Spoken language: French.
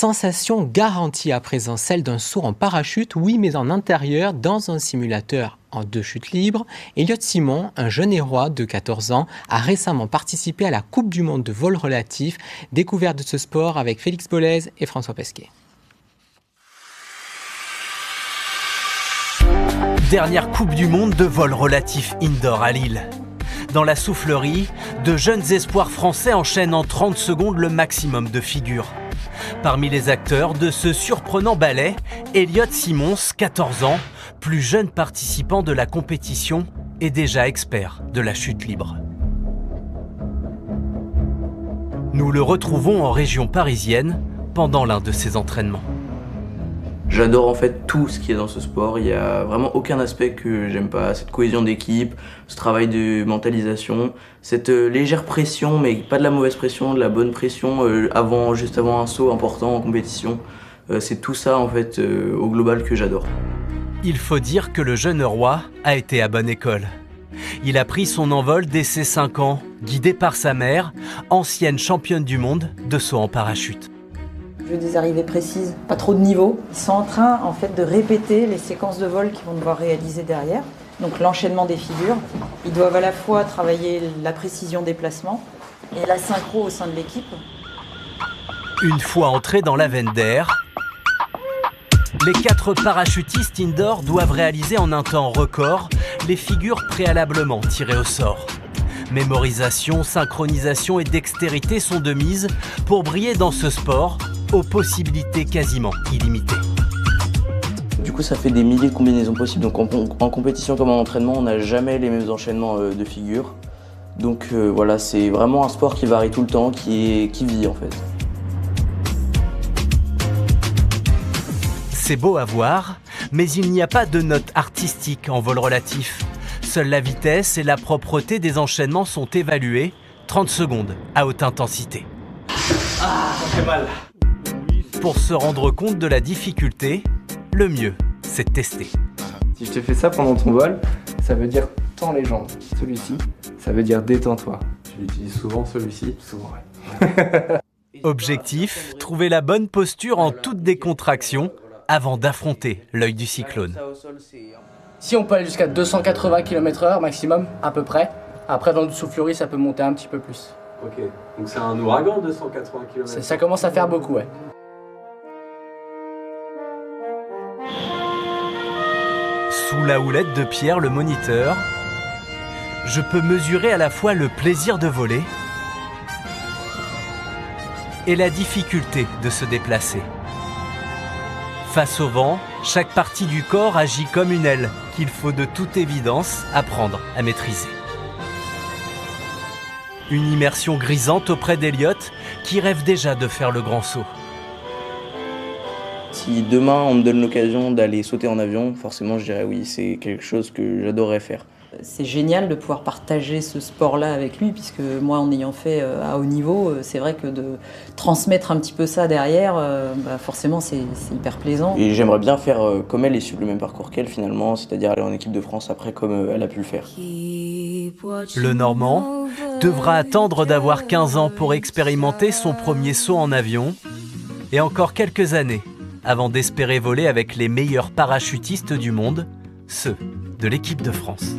Sensation garantie à présent, celle d'un saut en parachute, oui, mais en intérieur, dans un simulateur en 2 chutes libres. Elliot Simon, un jeune héros de 14 ans, a récemment participé à la Coupe du monde de vol relatif. Découverte de ce sport avec Félix Bollez et François Pesquet. Dernière Coupe du monde de vol relatif indoor à Lille. Dans la soufflerie, de jeunes espoirs français enchaînent en 30 secondes le maximum de figures. Parmi les acteurs de ce surprenant ballet, Elliot Simons, 14 ans, plus jeune participant de la compétition et déjà expert de la chute libre. Nous le retrouvons en région parisienne pendant l'un de ses entraînements. J'adore en fait tout ce qui est dans ce sport, il n'y a vraiment aucun aspect que j'aime pas, cette cohésion d'équipe, ce travail de mentalisation, cette légère pression, mais pas de la mauvaise pression, de la bonne pression juste avant un saut important en compétition. C'est tout ça en fait au global que j'adore. Il faut dire que le jeune roi a été à bonne école. Il a pris son envol dès ses 5 ans, guidé par sa mère, ancienne championne du monde de saut en parachute. Je veux des arrivées précises, pas trop de niveau. Ils sont en train en fait de répéter les séquences de vol qu'ils vont devoir réaliser derrière. Donc l'enchaînement des figures. Ils doivent à la fois travailler la précision des placements et la synchro au sein de l'équipe. Une fois entrés dans la veine d'air, les 4 parachutistes indoor doivent réaliser en un temps record les figures préalablement tirées au sort. Mémorisation, synchronisation et dextérité sont de mise pour briller dans ce sport aux possibilités quasiment illimitées. Du coup ça fait des milliers de combinaisons possibles, donc en compétition comme en entraînement on n'a jamais les mêmes enchaînements de figures. Donc voilà, c'est vraiment un sport qui varie tout le temps, qui vit en fait. C'est beau à voir, mais il n'y a pas de note artistique en vol relatif. Seule la vitesse et la propreté des enchaînements sont évalués, 30 secondes à haute intensité. Ah, ça fait mal. Pour se rendre compte de la difficulté, le mieux, c'est de tester. Si je te fais ça pendant ton vol, ça veut dire tends les jambes. Celui-ci, ça veut dire détends-toi. Tu l'utilises souvent celui-ci? Souvent, ouais. Objectif, trouver la bonne posture en toute décontraction avant d'affronter l'œil du cyclone. Si on peut aller jusqu'à 280 km/h maximum, à peu près. Après, dans le soufflerie, ça peut monter un petit peu plus. Ok, donc c'est un ouragan 280 km/h. Ça commence à faire beaucoup, ouais. Sous la houlette de Pierre, le moniteur, je peux mesurer à la fois le plaisir de voler et la difficulté de se déplacer. Face au vent, chaque partie du corps agit comme une aile qu'il faut de toute évidence apprendre à maîtriser. Une immersion grisante auprès d'Elliot qui rêve déjà de faire le grand saut. Si demain on me donne l'occasion d'aller sauter en avion, forcément je dirais oui, c'est quelque chose que j'adorerais faire. C'est génial de pouvoir partager ce sport-là avec lui, puisque moi, en ayant fait à haut niveau, c'est vrai que de transmettre un petit peu ça derrière, forcément, c'est hyper plaisant. Et j'aimerais bien faire comme elle et suivre le même parcours qu'elle finalement, c'est-à-dire aller en équipe de France après comme elle a pu le faire. Le Normand devra attendre d'avoir 15 ans pour expérimenter son premier saut en avion et encore quelques années avant d'espérer voler avec les meilleurs parachutistes du monde, ceux de l'équipe de France.